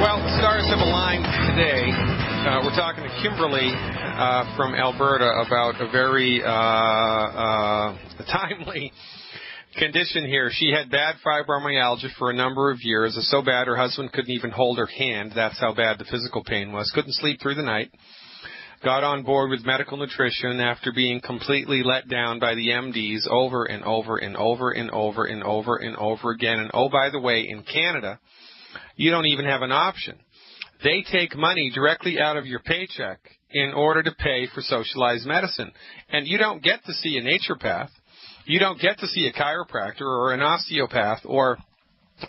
Well, stars have aligned today. We're talking to Kimberly from Alberta about a very timely condition here. She had bad fibromyalgia for a number of years. It was so bad her husband couldn't even hold her hand. That's how bad the physical pain was. Couldn't sleep through the night. Got on board with medical nutrition after being completely let down by the MDs over and over and over and over and over and over again. And oh, by the way, in Canada, you don't even have an option. They take money directly out of your paycheck in order to pay for socialized medicine. And you don't get to see a naturopath. You don't get to see a chiropractor or an osteopath or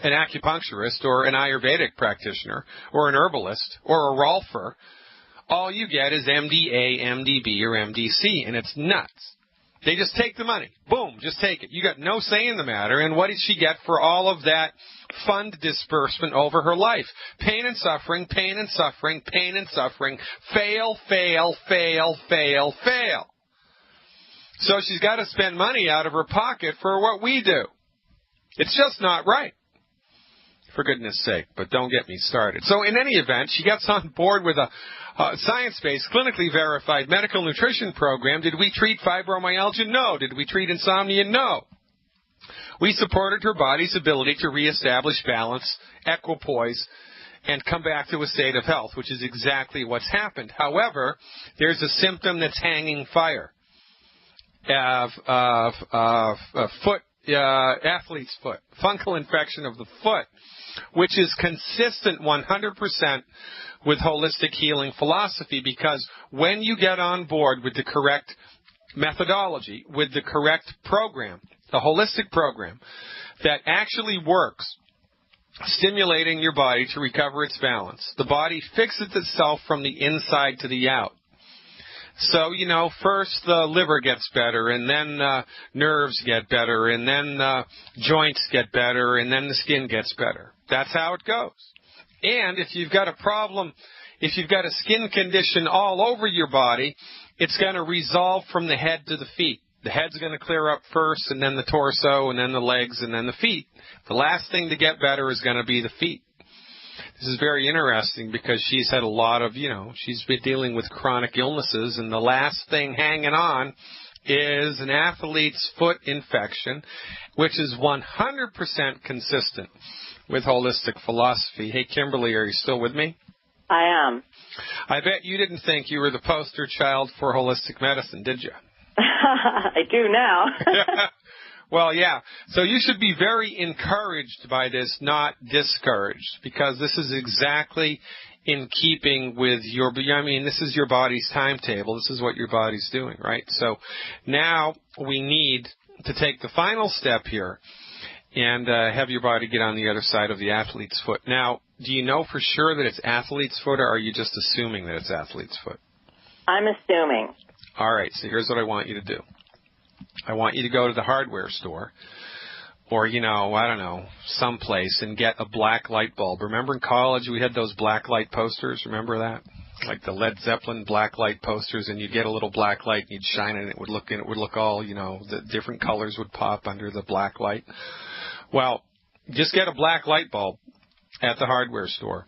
an acupuncturist or an Ayurvedic practitioner or an herbalist or a rolfer. All you get is MDA, MDB, or MDC, and it's nuts. They just take the money. Boom, just take it. You got no say in the matter. And what did she get for all of that fund disbursement over her life? Pain and suffering, pain and suffering, pain and suffering. Fail, fail, fail, fail, fail. So she's got to spend money out of her pocket for what we do. It's just not right. For goodness sake, but don't get me started. So in any event, she gets on board with a science-based, clinically verified medical nutrition program. Did we treat fibromyalgia? No. Did we treat insomnia? No. We supported her body's ability to reestablish balance, equipoise, and come back to a state of health, which is exactly what's happened. However, there's a symptom that's hanging fire. Athlete's foot, fungal infection of the foot, which is consistent 100% with holistic healing philosophy, because when you get on board with the correct methodology, with the correct program, the holistic program that actually works, stimulating your body to recover its balance, the body fixes itself from the inside to the out. So, first the liver gets better, and then nerves get better, and then joints get better, and then the skin gets better. That's how it goes. And if you've got a problem, if you've got a skin condition all over your body, it's going to resolve from the head to the feet. The head's going to clear up first, and then the torso, and then the legs, and then the feet. The last thing to get better is going to be the feet. This is very interesting because she's had a lot of, she's been dealing with chronic illnesses, and the last thing hanging on is an athlete's foot infection, which is 100% consistent with holistic philosophy. Hey, Kimberly, are you still with me? I am. I bet you didn't think you were the poster child for holistic medicine, did you? I do now. Well, yeah. So you should be very encouraged by this, not discouraged, because this is exactly in keeping with this is your body's timetable. This is what your body's doing, right? So now we need to take the final step here and have your body get on the other side of the athlete's foot. Now, do you know for sure that it's athlete's foot, or are you just assuming that it's athlete's foot? I'm assuming. All right, so here's what I want you to do. I want you to go to the hardware store or, someplace and get a black light bulb. Remember in college we had those black light posters? Remember that? Like the Led Zeppelin black light posters, and you'd get a little black light and you'd shine it and it would look all, the different colors would pop under the black light. Well, just get a black light bulb at the hardware store.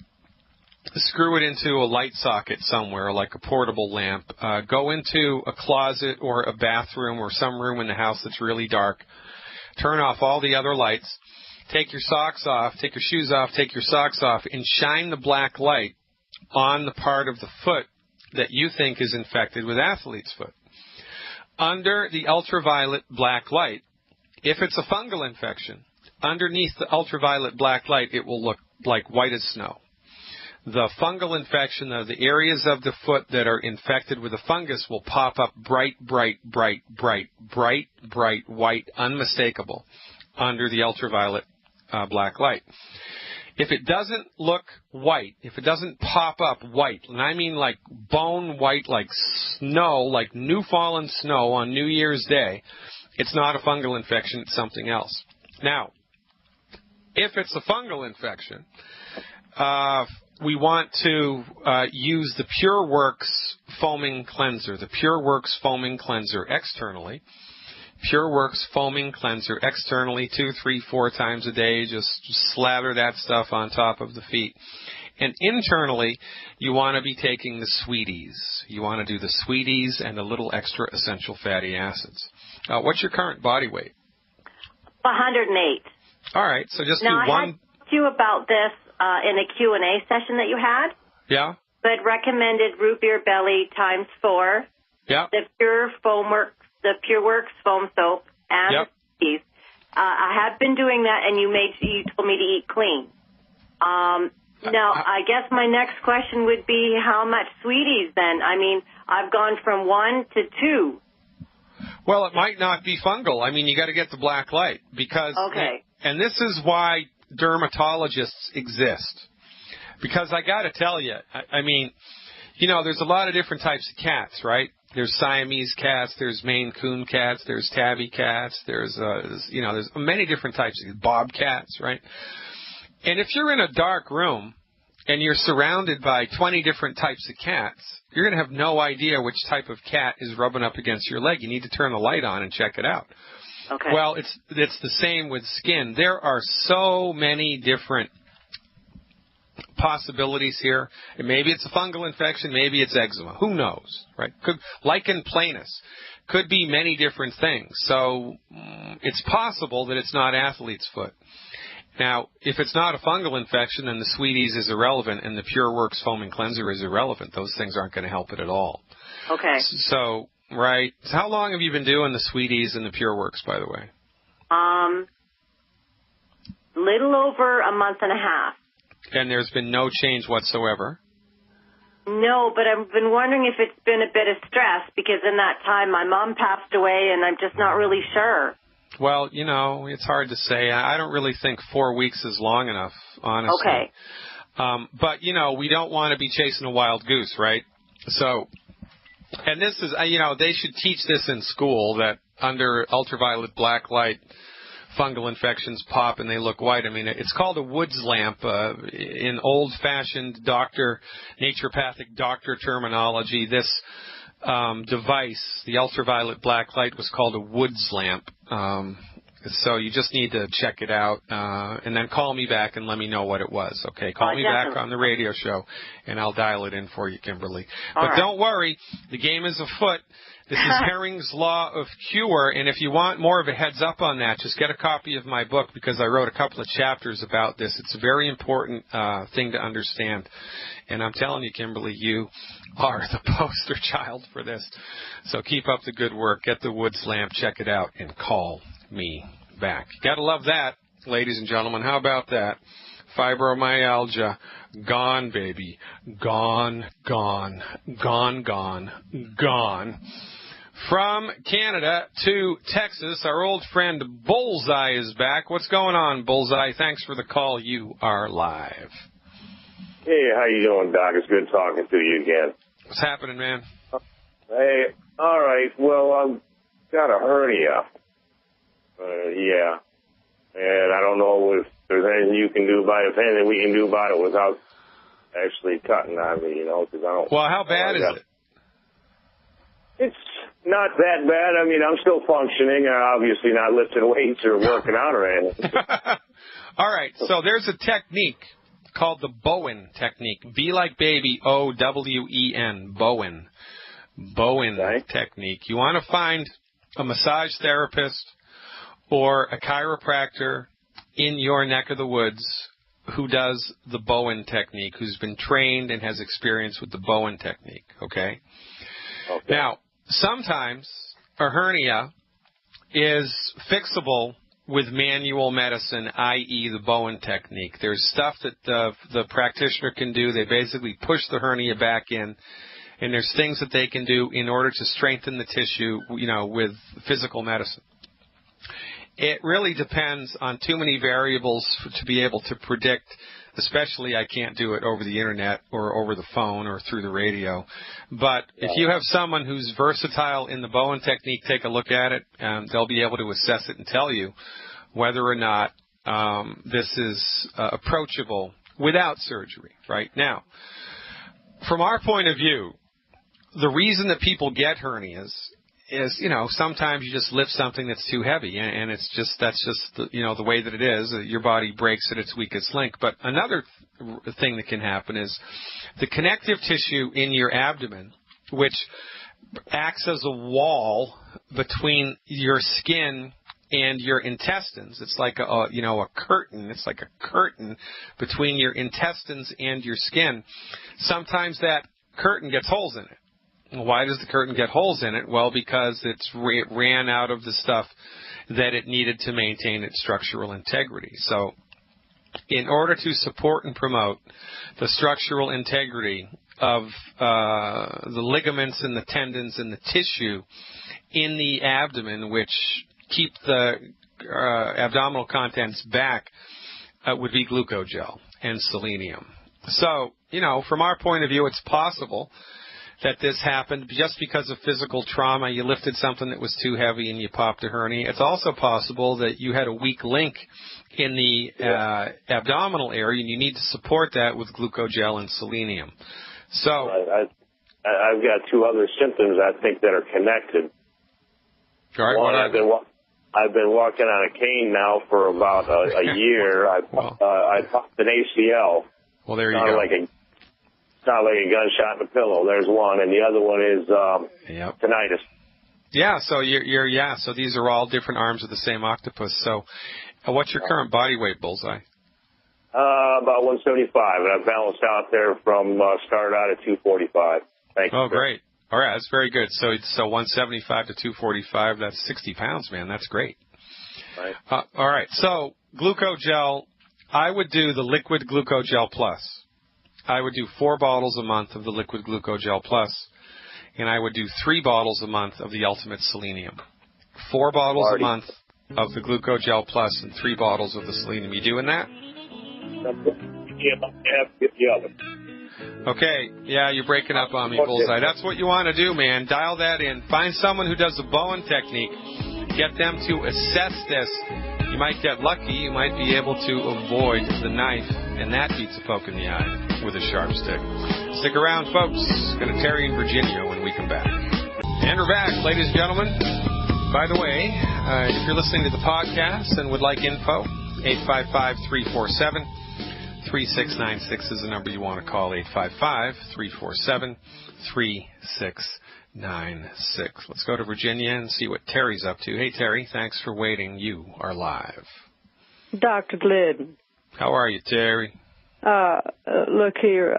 Screw it into a light socket somewhere, like a portable lamp. Go into a closet or a bathroom or some room in the house that's really dark. Turn off all the other lights. Take your socks off, take your shoes off, take your socks off, and shine the black light on the part of the foot that you think is infected with athlete's foot. Under the ultraviolet black light, if it's a fungal infection, underneath the ultraviolet black light, it will look like white as snow. The fungal infection of the areas of the foot that are infected with a fungus will pop up bright, bright, bright, bright, bright, bright, white, unmistakable under the ultraviolet black light. If it doesn't look white, if it doesn't pop up white, and I mean like bone white, like snow, like new fallen snow on New Year's Day, it's not a fungal infection, it's something else. Now, if it's a fungal infection, we want to use the PureWorks foaming cleanser, the PureWorks foaming cleanser externally. PureWorks foaming cleanser externally 2, 3, 4 times a day. Just slather that stuff on top of the feet. And internally, you want to be taking the sweeties. You want to do the sweeties and a little extra essential fatty acids. What's your current body weight? 108. All right, so just now, do one. I asked you about this in a Q&A session that you had. Yeah. But recommended root beer belly times 4. Yeah. The PureWorks foam soap, and the sweeties. I have been doing that, and you told me to eat clean. Now, I guess my next question would be how much sweeties then? I mean, I've gone from 1 to 2. Well, it might not be fungal. I mean, you got to get the black light because, and this is why dermatologists exist. Because I got to tell you, I mean, you know, there's a lot of different types of cats, right? There's Siamese cats, there's Maine Coon cats, there's tabby cats, there's many different types of bobcats, right? And if you're in a dark room and you're surrounded by 20 different types of cats, you're going to have no idea which type of cat is rubbing up against your leg. You need to turn the light on and check it out. Okay. Well, it's the same with skin. There are so many different possibilities here. And maybe it's a fungal infection, maybe it's eczema. Who knows, right? Lichen planus could be many different things. So it's possible that it's not athlete's foot. Now, if it's not a fungal infection, then the Sweeties is irrelevant and the PureWorks foaming cleanser is irrelevant. Those things aren't going to help it at all. Okay. So, right. So how long have you been doing the Sweeties and the PureWorks, by the way? Little over a month and a half. And there's been no change whatsoever? No, but I've been wondering if it's been a bit of stress because in that time my mom passed away and I'm just not really sure. Well, you know, it's hard to say. I don't really think 4 weeks is long enough, honestly. Okay. But, you know, we don't want to be chasing a wild goose, right? So, and this is, you know, they should teach this in school that under ultraviolet black light, fungal infections pop and they look white. I mean, it's called a Woods lamp in old-fashioned naturopathic doctor terminology. This device, the ultraviolet black light, was called a Woods lamp. So you just need to check it out and then call me back and let me know what it was. Okay, call me back on the radio show and I'll dial it in for you, Kimberly. But don't worry, the game is afoot. This is Herring's Law of Cure, and if you want more of a heads up on that, just get a copy of my book because I wrote a couple of chapters about this. It's a very important thing to understand. And I'm telling you, Kimberly, you are the poster child for this. So keep up the good work. Get the Woods lamp, check it out, and call me back. Got to love that, ladies and gentlemen. How about that? Fibromyalgia, gone, baby. Gone, gone, gone, gone, gone. From Canada to Texas, our old friend Bullseye is back. What's going on, Bullseye? Thanks for the call. You are live. Hey, how you doing, Doc? It's good talking to you again. What's happening, man? Hey, all right. Well, I've got a hernia. Yeah. And I don't know if there's anything you can do about it, if anything we can do about it without actually cutting on me, you know, because I don't... Well, how bad is it? It's not that bad. I mean, I'm still functioning. Obviously not lifting weights or working out or anything. All right. So there's a technique called the Bowen technique. B like baby, O-W-E-N, Bowen. Bowen technique. You want to find a massage therapist or a chiropractor in your neck of the woods who does the Bowen technique, who's been trained and has experience with the Bowen technique, okay? Now, sometimes a hernia is fixable with manual medicine, i.e. the Bowen technique. There's stuff that the practitioner can do. They basically push the hernia back in, and there's things that they can do in order to strengthen the tissue, you know, with physical medicine. It really depends on too many variables to be able to predict, especially I can't do it over the internet or over the phone or through the radio. But if you have someone who's versatile in the Bowen technique, take a look at it, and they'll be able to assess it and tell you whether or not this is approachable without surgery. Right now, from our point of view, the reason that people get hernias is, sometimes you just lift something that's too heavy, and that's just the way that it is. Your body breaks at its weakest link. But another thing that can happen is the connective tissue in your abdomen, which acts as a wall between your skin and your intestines. It's like a curtain. It's like a curtain between your intestines and your skin. Sometimes that curtain gets holes in it. Why does the curtain get holes in it? Well, because it ran out of the stuff that it needed to maintain its structural integrity. So in order to support and promote the structural integrity of the ligaments and the tendons and the tissue in the abdomen, which keep the abdominal contents back, would be glucogel and selenium. So, from our point of view, it's possible that this happened just because of physical trauma. You lifted something that was too heavy and you popped a hernia. It's also possible that you had a weak link in the abdominal area, and you need to support that with glucogel and selenium. So I've got two other symptoms I think that are connected. All right, one, I've been walking on a cane now for about a year. I popped an ACL. Well, there you go. Sound like a gunshot in a pillow. There's one, and the other one is tinnitus. Yeah, so so these are all different arms of the same octopus. So, what's your current body weight, Bullseye? About 175, and I balanced out there from started out at 245. Thank you. Oh, great. All right, that's very good. So 175 to 245, that's 60 pounds, man. That's great. Right. All right, so glucogel, I would do the liquid glucogel plus. I would do 4 bottles a month of the liquid glucogel plus, and I would do 3 bottles a month of the ultimate selenium. 4 bottles a month of the glucogel plus and 3 bottles of the selenium. You doing that? Okay, yeah, you're breaking up on me, Bullseye. That's what you want to do, man. Dial that in. Find someone who does the Bowen technique. Get them to assess this. You might get lucky. You might be able to avoid the knife, and that beats a poke in the eye with a sharp stick. Stick around, folks. Going to Terry in Virginia when we come back. And we're back, ladies and gentlemen. By the way, if you're listening to the podcast and would like info, 855-347-3696 is the number you want to call, 855-347-3696. Let's go to Virginia and see what Terry's up to. Hey, Terry, thanks for waiting. You are live. Dr. Glidden. How are you, Terry? Look here,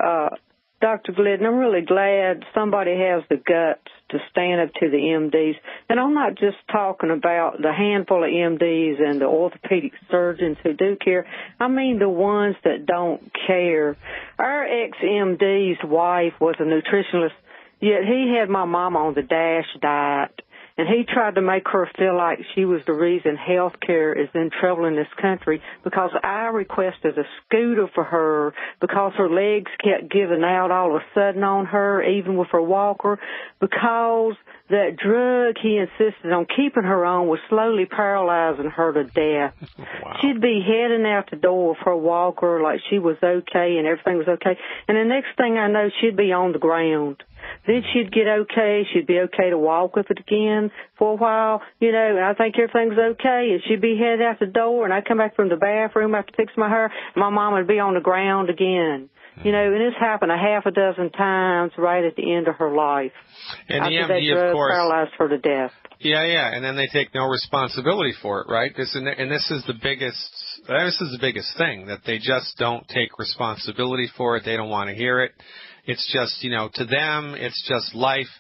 Dr. Glidden, I'm really glad somebody has the guts to stand up to the MDs. And I'm not just talking about the handful of MDs and the orthopedic surgeons who do care. I mean the ones that don't care. Our ex-MD's wife was a nutritionist, yet he had my mom on the DASH diet. And he tried to make her feel like she was the reason health care is in trouble in this country, because I requested a scooter for her because her legs kept giving out all of a sudden on her, even with her walker, because that drug he insisted on keeping her on was slowly paralyzing her to death. Wow. She'd be heading out the door with her walker like she was okay and everything was okay. And the next thing I know, she'd be on the ground. Then she'd get okay. She'd be okay to walk with it again for a while, and I think everything's okay. And she'd be headed out the door, and I'd come back from the bathroom after fixing my hair, and my mom would be on the ground again. And this happened a half a dozen times right at the end of her life. And the after MD, that drug of course, paralyzed her to death. Yeah, and then they take no responsibility for it, right? This is the biggest thing, that they just don't take responsibility for it. They don't want to hear it. It's just, to them, it's just life.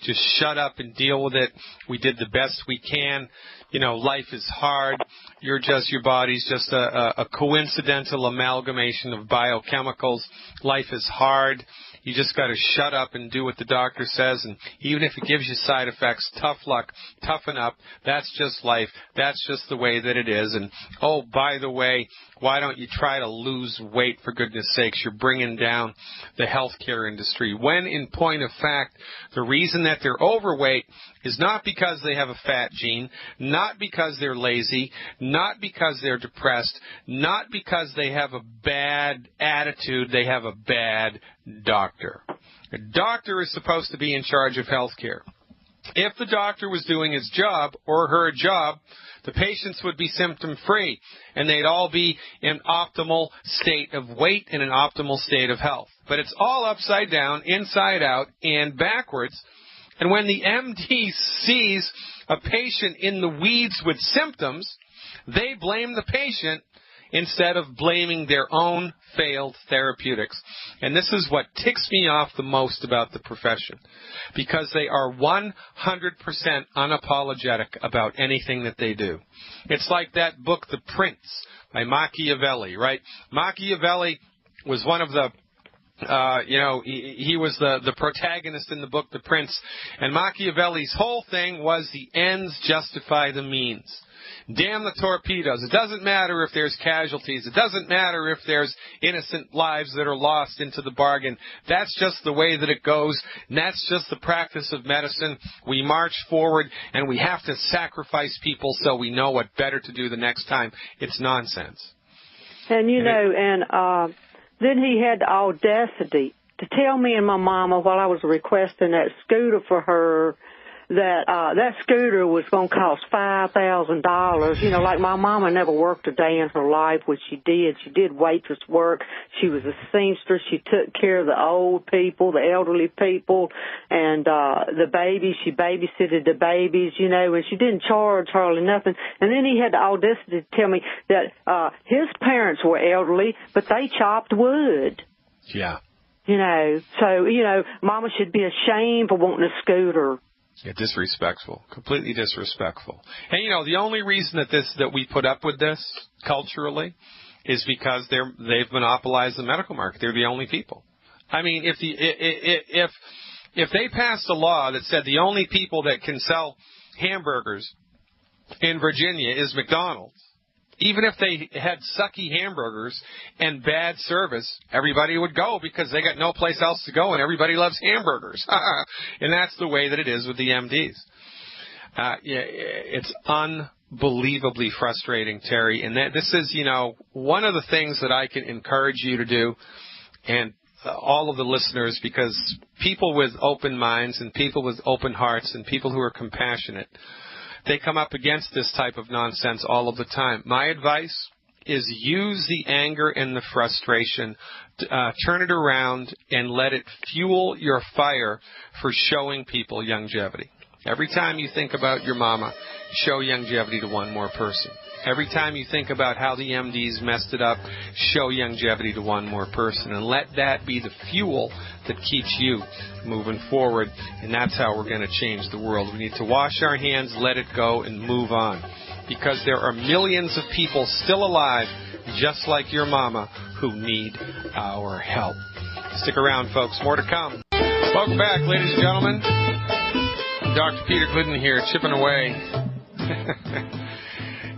Just shut up and deal with it. We did the best we can. Life is hard. Your body's just a coincidental amalgamation of biochemicals. Life is hard. You just got to shut up and do what the doctor says. And even if it gives you side effects, tough luck, toughen up. That's just life. That's just the way that it is. And, oh, by the way, why don't you try to lose weight, for goodness sakes? You're bringing down the healthcare industry. When, in point of fact, the reason that they're overweight is not because they have a fat gene, not because they're lazy, not because they're depressed, not because they have a bad attitude. They have a bad doctor. A doctor is supposed to be in charge of healthcare. If the doctor was doing his job or her job, the patients would be symptom-free, and they'd all be in optimal state of weight and an optimal state of health. But it's all upside down, inside out, and backwards. And when the MD sees a patient in the weeds with symptoms, they blame the patient instead of blaming their own failed therapeutics. And this is what ticks me off the most about the profession, because they are 100% unapologetic about anything that they do. It's like that book, The Prince, by Machiavelli, right? Machiavelli was one of the he was the protagonist in the book, The Prince, and Machiavelli's whole thing was the ends justify the means. Damn the torpedoes. It doesn't matter if there's casualties. It doesn't matter if there's innocent lives that are lost into the bargain. That's just the way that it goes, and that's just the practice of medicine. We march forward, and we have to sacrifice people so we know what better to do the next time. It's nonsense. And, then he had the audacity to tell me and my mama while I was requesting that scooter for her that scooter was going to cost $5,000. Like my mama never worked a day in her life, which she did. She did waitress work. She was a seamstress. She took care of the old people, the elderly people, and the babies. She babysitted the babies, and she didn't charge hardly nothing. And then he had the audacity to tell me that his parents were elderly, but they chopped wood. Yeah. So, mama should be ashamed for wanting a scooter. Yeah, disrespectful, completely disrespectful. And the only reason that we put up with this culturally is because they've monopolized the medical market. They're the only people. I mean, if they passed a law that said the only people that can sell hamburgers in Virginia is McDonald's, even if they had sucky hamburgers and bad service, everybody would go because they got no place else to go, and everybody loves hamburgers. And that's the way that it is with the MDs. It's unbelievably frustrating, Terry. And this is, one of the things that I can encourage you to do, and all of the listeners, because people with open minds and people with open hearts and people who are compassionate, they come up against this type of nonsense all of the time. My advice is use the anger and the frustration, turn it around, and let it fuel your fire for showing people longevity. Every time you think about your mama, show longevity to one more person. Every time you think about how the MDs messed it up, show longevity to one more person. And let that be the fuel that keeps you moving forward. And that's how we're going to change the world. We need to wash our hands, let it go, and move on. Because there are millions of people still alive, just like your mama, who need our help. Stick around, folks. More to come. Welcome back, ladies and gentlemen. Dr. Peter Glidden here, chipping away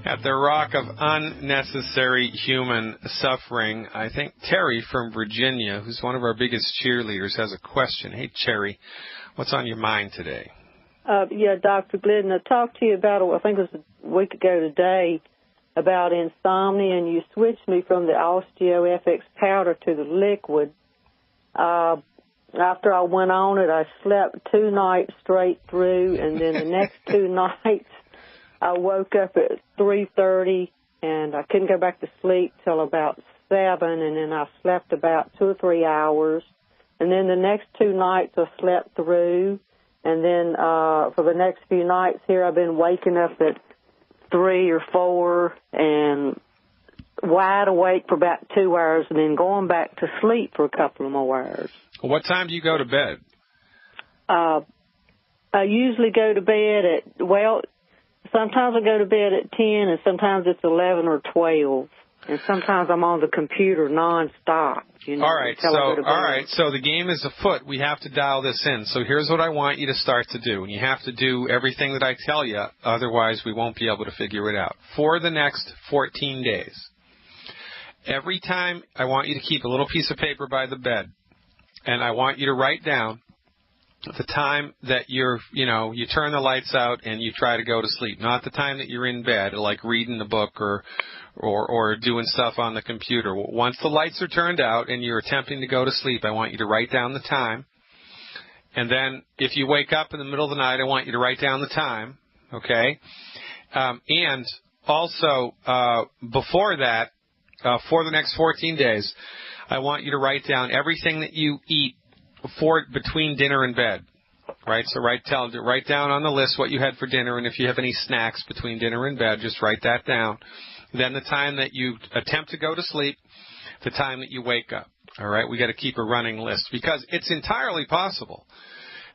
at the rock of unnecessary human suffering. I think Terry from Virginia, who's one of our biggest cheerleaders, has a question. Hey, Terry, what's on your mind today? Dr. Glidden, I talked to you about, I think it was a week ago today, about insomnia, and you switched me from the Osteo FX powder to the liquid. After I went on it, I slept 2 nights straight through, and then the next 2 nights, I woke up at 3:30, and I couldn't go back to sleep till about 7, and then I slept about 2 or 3 hours. And then the next 2 nights I slept through, and then for the next few nights here I've been waking up at 3 or 4 and wide awake for about 2 hours and then going back to sleep for a couple of more hours. What time do you go to bed? I usually go to bed sometimes I go to bed at 10, and sometimes it's 11 or 12. And sometimes I'm on the computer nonstop. All right, so the game is afoot. We have to dial this in. So here's what I want you to start to do. And you have to do everything that I tell you, otherwise we won't be able to figure it out. For the next 14 days, every time I want you to keep a little piece of paper by the bed, and I want you to write down the time that you turn the lights out and you try to go to sleep, not the time that you're in bed, like reading a book or doing stuff on the computer. Once the lights are turned out and you're attempting to go to sleep, I want you to write down the time, And then if you wake up in the middle of the night, I want you to write down the time, okay? And also, before that, for the next 14 days, I want you to write down everything that you eat between dinner and bed, right? So write down on the list what you had for dinner, and if you have any snacks between dinner and bed, just write that down. Then the time that you attempt to go to sleep, the time that you wake up. All right, we got to keep a running list because it's entirely possible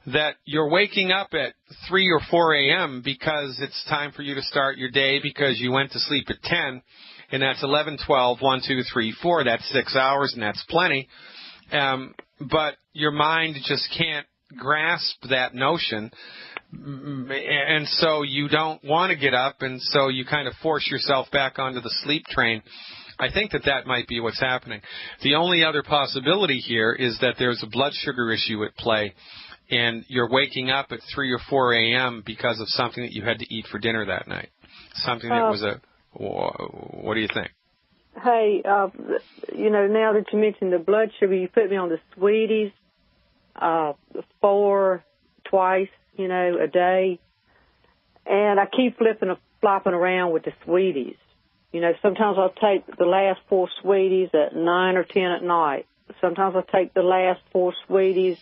that you're waking up at 3 or 4 a.m. because it's time for you to start your day because you went to sleep at 10, and that's 11, 12, 1, 2, 3, 4. That's 6 hours, and that's plenty. But your mind just can't grasp that notion, and so you don't want to get up, and so you kind of force yourself back onto the sleep train. I think that might be what's happening. The only other possibility here is that there's a blood sugar issue at play, and you're waking up at 3 or 4 a.m. because of something that you had to eat for dinner that night. Something that was what do you think? Hey, now that you mentioned the blood sugar, you put me on the Sweeties, 4 twice, a day. And I keep flopping around with the Sweeties. Sometimes I'll take the last 4 Sweeties at 9 or 10 at night. Sometimes I'll take the last 4 Sweeties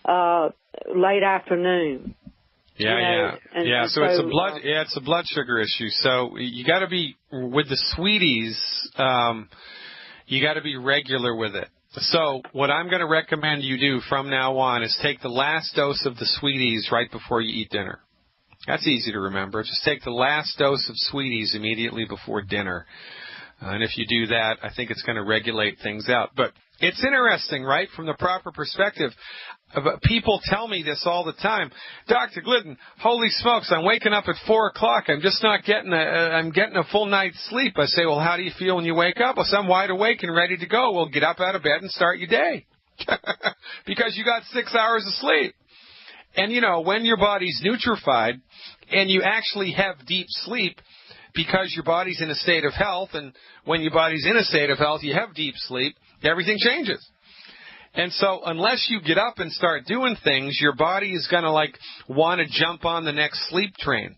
late afternoon. Yeah. So it's a blood sugar issue. So you got to be with the Sweeties. You got to be regular with it. So what I'm going to recommend you do from now on is take the last dose of the Sweeties right before you eat dinner. That's easy to remember. Just take the last dose of Sweeties immediately before dinner. And if you do that, I think it's going to regulate things out. But it's interesting, right, from the proper perspective. People tell me this all the time. Dr. Glidden, holy smokes, I'm waking up at 4 o'clock. I'm just not getting I'm getting a full night's sleep. I say, well, how do you feel when you wake up? Well, I'm wide awake and ready to go. Well, get up out of bed and start your day. Because you got 6 hours of sleep. And, when your body's nutrified and you actually have deep sleep because your body's in a state of health, and when your body's in a state of health, you have deep sleep, everything changes. And so unless you get up and start doing things, your body is going to, want to jump on the next sleep train.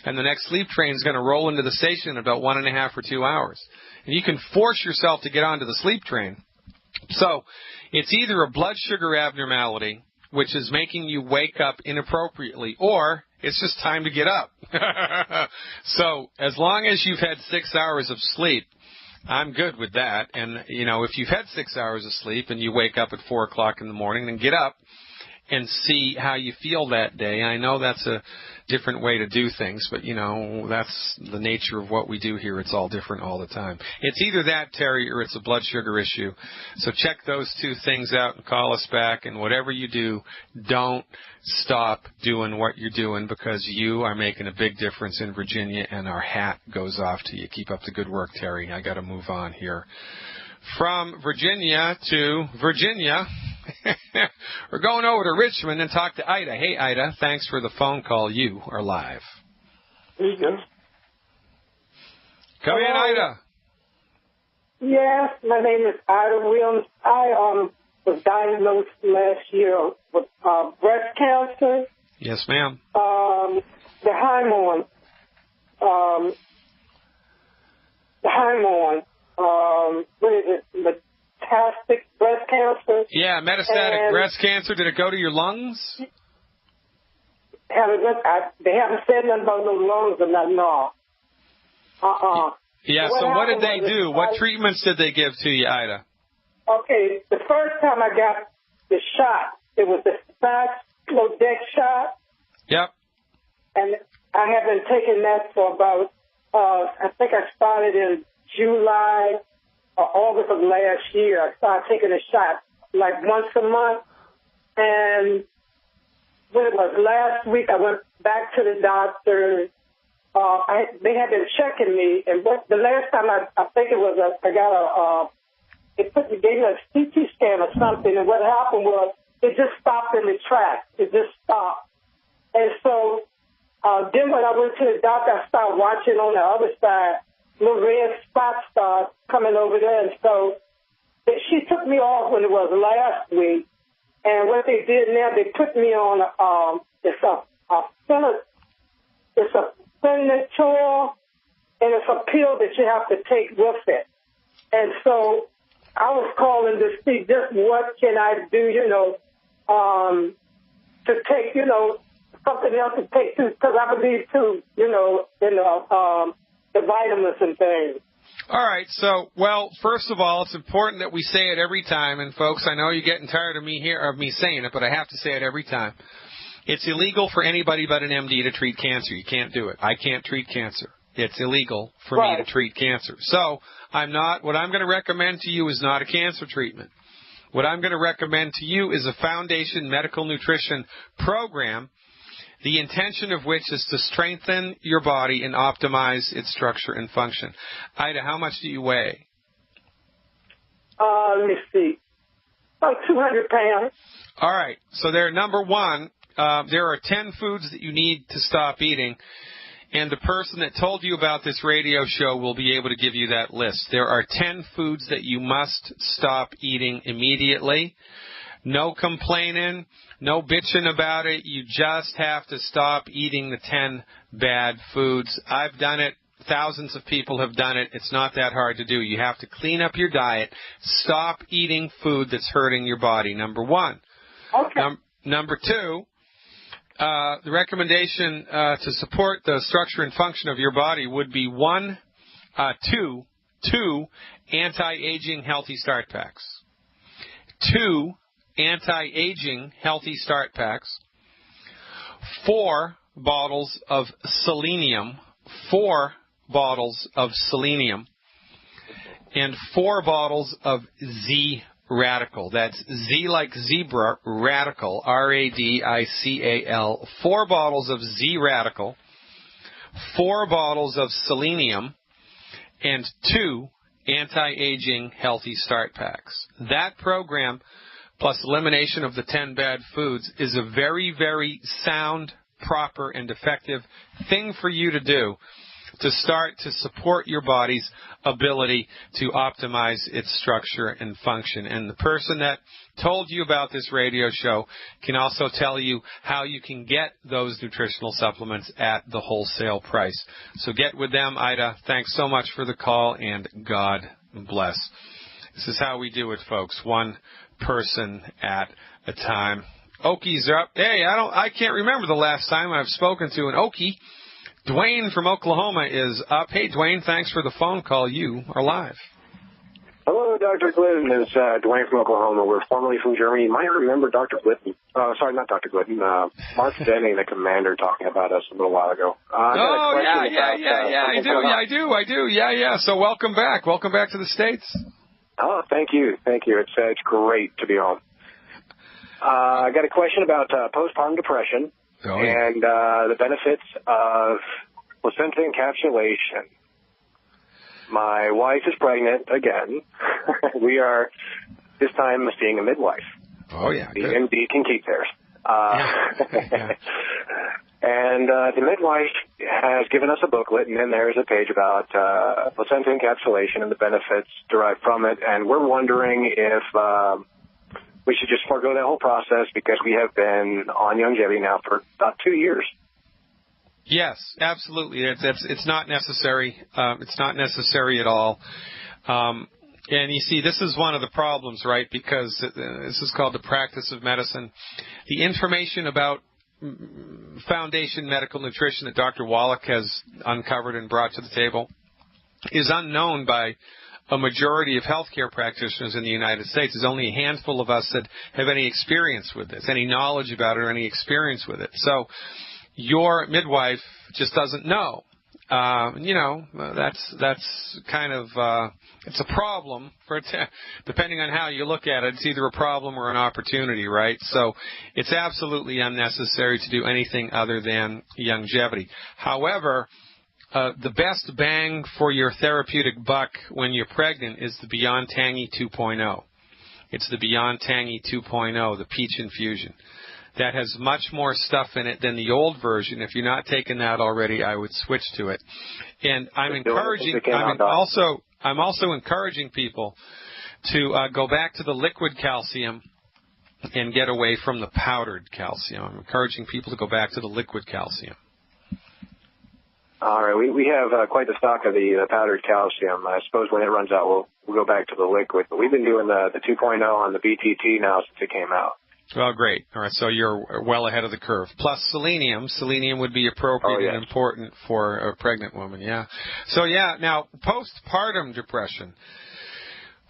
And the next sleep train is going to roll into the station in about 1.5 or 2 hours. And you can force yourself to get onto the sleep train. So it's either a blood sugar abnormality, which is making you wake up inappropriately, or it's just time to get up. So as long as you've had 6 hours of sleep, I'm good with that. And, if you've had 6 hours of sleep and you wake up at 4 o'clock in the morning, then get up and see how you feel that day. I know that's a different way to do things, but, that's the nature of what we do here. It's all different all the time. It's either that, Terry, or it's a blood sugar issue. So check those 2 things out and call us back. And whatever you do, don't stop doing what you're doing, because you are making a big difference in Virginia, and our hat goes off to you. Keep up the good work, Terry. I got to move on here. From Virginia to Virginia, we're going over to Richmond and talk to Ida. Hey, Ida, thanks for the phone call. You are live. There you go. Come in, Ida. Yes, my name is Ida Williams. I was diagnosed last year with breast cancer. Yes, ma'am. The hormone. What is it? Metastatic breast cancer. Yeah, metastatic breast cancer. Did it go to your lungs? They haven't said nothing about no lungs or nothing. No. Yeah. So what did they do? What treatments did they give to you, Ida? Okay, the first time I got the shot, it was the Dex shot. Yep. And I have been taking that for about, I think I started in July or August of last year. I started taking a shot once a month. And when it was last week, I went back to the doctor. They had been checking me. And the last time I think it was, I got they gave me a CT scan or something. And what happened was it just stopped in the tracks. It just stopped. And so then when I went to the doctor, I started watching on the other side, little red spots start coming over there. And so she took me off when it was last week. And what they did now, they put me on it's a Senator, and it's a pill that you have to take with it. And so I was calling to see just what can I do, to take, something else to take too, because I believe too, the vitamins and things. All right. So, well, first of all, it's important that we say it every time. And folks, I know you're getting tired of me saying it, but I have to say it every time. It's illegal for anybody but an MD to treat cancer. You can't do it. I can't treat cancer. It's illegal for me to treat cancer. So what I'm going to recommend to you is not a cancer treatment. What I'm going to recommend to you is a foundation medical nutrition program, the intention of which is to strengthen your body and optimize its structure and function. Ida, how much do you weigh? Let me see. About 200 pounds. All right. So number one, there are 10 foods that you need to stop eating. And the person that told you about this radio show will be able to give you that list. There are 10 foods that you must stop eating immediately. No complaining, no bitching about it. You just have to stop eating the 10 bad foods. I've done it. Thousands of people have done it. It's not that hard to do. You have to clean up your diet. Stop eating food that's hurting your body, number one. Okay. Number two, the recommendation to support the structure and function of your body would be two anti-aging healthy start packs. 2 anti-aging healthy start packs. 4 bottles of selenium. 4 bottles of selenium. And 4 bottles of Z-Radical. That's Z like zebra, radical, R-A-D-I-C-A-L. 4 bottles of Z-Radical, 4 bottles of selenium, and 2 anti-aging healthy start packs. That program, plus elimination of the 10 bad foods, is a very, very sound, proper, and effective thing for you to do to start to support your body's ability to optimize its structure and function. And the person that told you about this radio show can also tell you how you can get those nutritional supplements at the wholesale price. So get with them, Ida. Thanks so much for the call, and God bless. This is how we do it, folks. One person at a time. Okies are up. Hey, I can't remember the last time I've spoken to an Okie. Dwayne from Oklahoma is up. Hey, Dwayne, thanks for the phone call. You are live. Hello, Dr. Glidden. It's Dwayne from Oklahoma. We're formerly from Germany. You might remember Dr. Glidden. Sorry, not Dr. Glidden. Mark Denning, the commander, talking about us a little while ago. I do. Yeah. So welcome back. Welcome back to the States. Oh, thank you. It's great to be on. I got a question about postpartum depression. And the benefits of placenta encapsulation. My wife is pregnant again. We are, this time, seeing a midwife. Oh, yeah. The MD can keep theirs. And the midwife has given us a booklet, and then there's a page about placenta encapsulation and the benefits derived from it. And we're wondering if we should just forego that whole process because we have been on Youngevity now for about 2 years. Yes, absolutely. It's not necessary. It's not necessary at all. And you see, this is one of the problems, right? Because this is called the practice of medicine. The information about foundation medical nutrition that Dr. Wallach has uncovered and brought to the table is unknown by a majority of healthcare practitioners in the United States. There's only a handful of us that have any experience with this, any knowledge about it or any experience with it. So your midwife just doesn't know. That's kind of, it's a problem depending on how you look at it. It's either a problem or an opportunity, right? So it's absolutely unnecessary to do anything other than Youngevity. However, the best bang for your therapeutic buck when you're pregnant is the Beyond Tangy 2.0. It's the Beyond Tangy 2.0, the peach infusion. That has much more stuff in it than the old version. If you're not taking that already, I would switch to it. And I'm also encouraging people to go back to the liquid calcium and get away from the powdered calcium. I'm encouraging people to go back to the liquid calcium. All right, we have quite the stock of the powdered calcium. I suppose when it runs out, we'll go back to the liquid. But we've been doing the 2.0 on the BTT now since it came out. Well, great. All right, so you're well ahead of the curve. Plus selenium. Selenium would be appropriate and important for a pregnant woman, yeah. So, yeah, now, postpartum depression,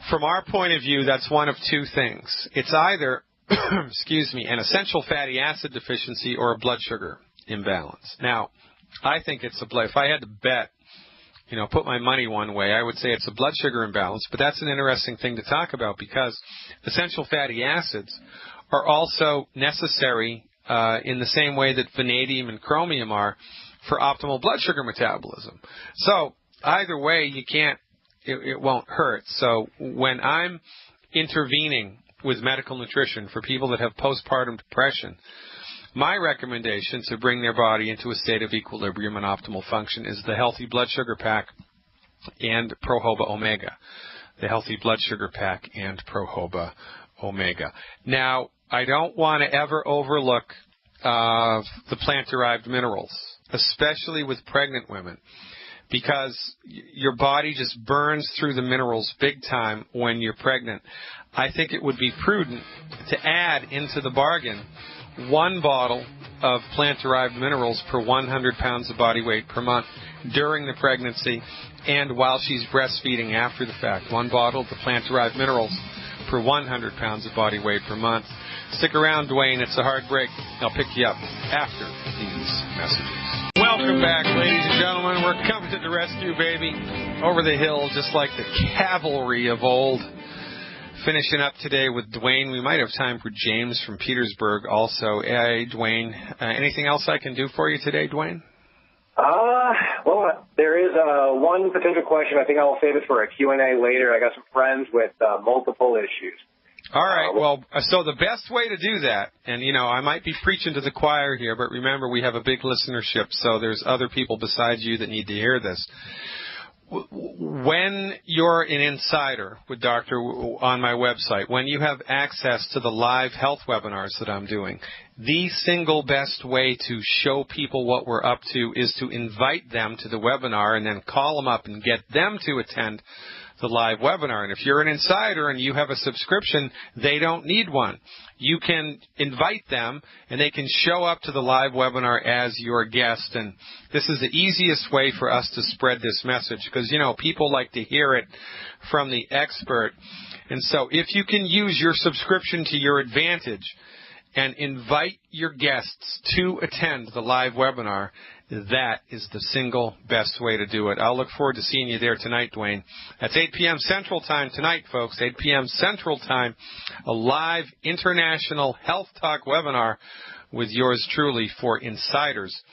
from our point of view, that's one of two things. It's either, an essential fatty acid deficiency or a blood sugar imbalance. Now, I think it's if I had to bet, put my money one way, I would say it's a blood sugar imbalance. But that's an interesting thing to talk about because essential fatty acids are also necessary in the same way that vanadium and chromium are for optimal blood sugar metabolism. So either way, it won't hurt. So when I'm intervening with medical nutrition for people that have postpartum depression, my recommendation to bring their body into a state of equilibrium and optimal function is the Healthy Blood Sugar Pack and Prohoba Omega. The Healthy Blood Sugar Pack and Prohoba Omega. Now, I don't want to ever overlook the plant-derived minerals, especially with pregnant women, because your body just burns through the minerals big time when you're pregnant. I think it would be prudent to add into the bargain 1 bottle of plant-derived minerals per 100 pounds of body weight per month during the pregnancy and while she's breastfeeding after the fact. 1 bottle of the plant-derived minerals per 100 pounds of body weight per month. Stick around, Dwayne. It's a hard break. I'll pick you up after these messages. Welcome back, ladies and gentlemen. We're coming to the rescue, baby. Over the hill, just like the cavalry of old. Finishing up today with Dwayne. We might have time for James from Petersburg also. Hey, Dwayne, anything else I can do for you today, Dwayne? Well, there is one potential question. I think I'll save it for a Q&A later. I got some friends with multiple issues. All right. Well, so the best way to do that, and, I might be preaching to the choir here, but remember, we have a big listenership, so there's other people besides you that need to hear this. When you're an insider with Dr. on my website, when you have access to the live health webinars that I'm doing, the single best way to show people what we're up to is to invite them to the webinar and then call them up and get them to attend the live webinar. And if you're an insider and you have a subscription, they don't need one. You can invite them, and they can show up to the live webinar as your guest. And this is the easiest way for us to spread this message because, people like to hear it from the expert. And so if you can use your subscription to your advantage and invite your guests to attend the live webinar, that is the single best way to do it. I'll look forward to seeing you there tonight, Dwayne. That's 8 p.m. Central Time tonight, folks. 8 p.m. Central Time, a live international health talk webinar with yours truly for insiders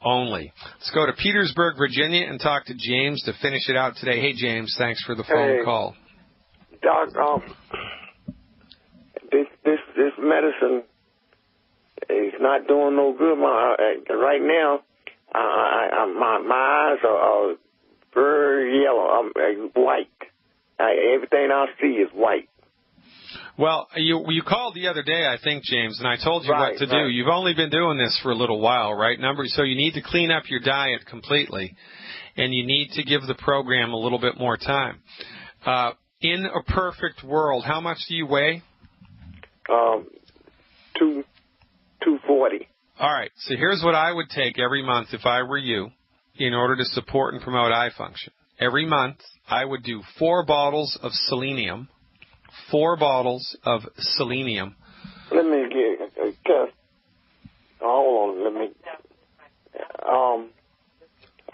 only. Let's go to Petersburg, Virginia, and talk to James to finish it out today. Hey, James, thanks for the phone call. Doc, this medicine is not doing no good. Right now, my eyes are very yellow. I'm white. Everything I see is white. Well, you called the other day, I think, James, and I told you what to do. You've only been doing this for a little while, right? So you need to clean up your diet completely, and you need to give the program a little bit more time. In a perfect world, how much do you weigh? 240. All right, so here's what I would take every month if I were you in order to support and promote eye function. Every month, I would do 4 bottles of selenium. 4 bottles of selenium. Let me get hold on. Let me.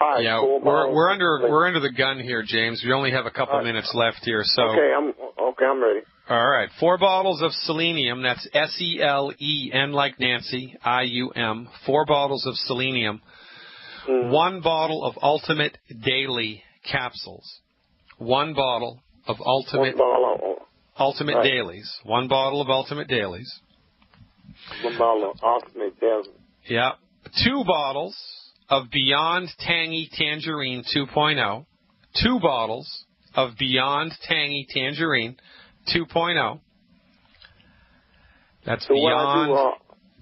All right, yeah, we're under the gun here, James. We only have a couple minutes left here, so. Okay, I'm ready. All right, 4 bottles of selenium. That's SELEN like Nancy, IUM. 4 bottles of selenium. 1 bottle of Ultimate Daily capsules. 1 bottle of Ultimate Dailies. 1 bottle of Ultimate Dailies. 1 bottle of Ultimate Dailies. Yeah. 2 bottles of Beyond Tangy Tangerine 2.0. 2 bottles of Beyond Tangy Tangerine 2.0. That's so Beyond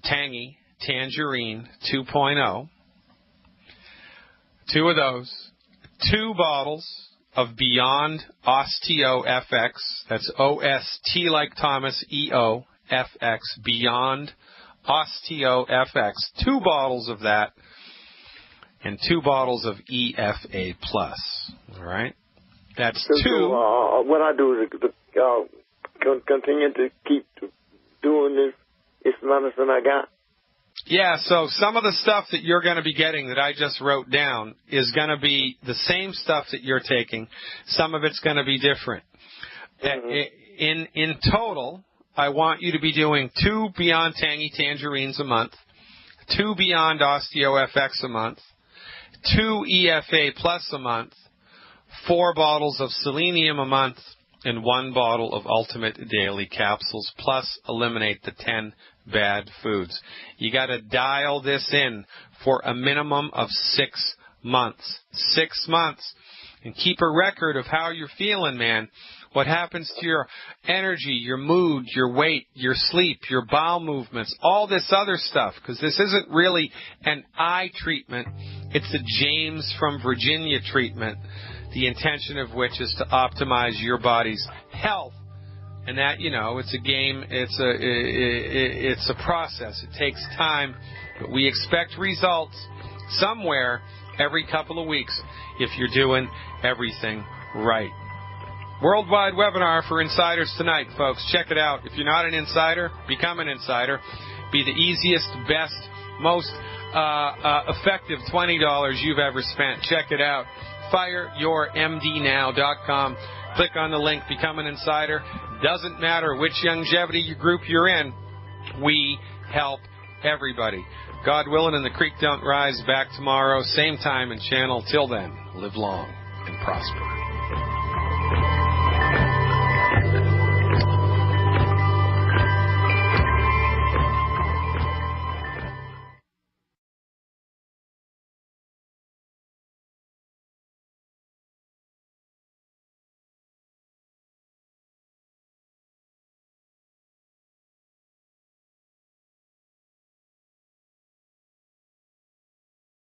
Tangy Tangerine 2.0. 2 of those. 2 bottles of Beyond Osteo FX. That's O-S-T like Thomas, E-O-F-X. Beyond Osteo FX. 2 bottles of that. And 2 bottles of EFA Plus. All right? That's 2. So, what I do is continue to keep doing this medicine I got. Yeah, so some of the stuff that you're going to be getting that I just wrote down is going to be the same stuff that you're taking. Some of it's going to be different. Mm-hmm. In total, I want you to be doing 2 Beyond Tangy Tangerines a month, 2 Beyond Osteo FX a month, 2 EFA Plus a month, 4 bottles of selenium a month, and 1 bottle of Ultimate Daily Capsules, plus eliminate the 10 bad foods. You got to dial this in for a minimum of 6 months. 6 months. And keep a record of how you're feeling, man. What happens to your energy, your mood, your weight, your sleep, your bowel movements, all this other stuff. Because this isn't really an eye treatment. It's a James from Virginia treatment. The intention of which is to optimize your body's health. And that, it's a game, it's a process. It takes time, but we expect results somewhere every couple of weeks if you're doing everything right. Worldwide webinar for insiders tonight, folks. Check it out. If you're not an insider, become an insider. Be the easiest, best, most effective $20 you've ever spent. Check it out. FireYourMDNow.com. Click on the link, become an insider. Doesn't matter which longevity group you're in. We help everybody. God willing, and the creek don't rise. Back tomorrow, same time and channel. Till then, live long and prosper.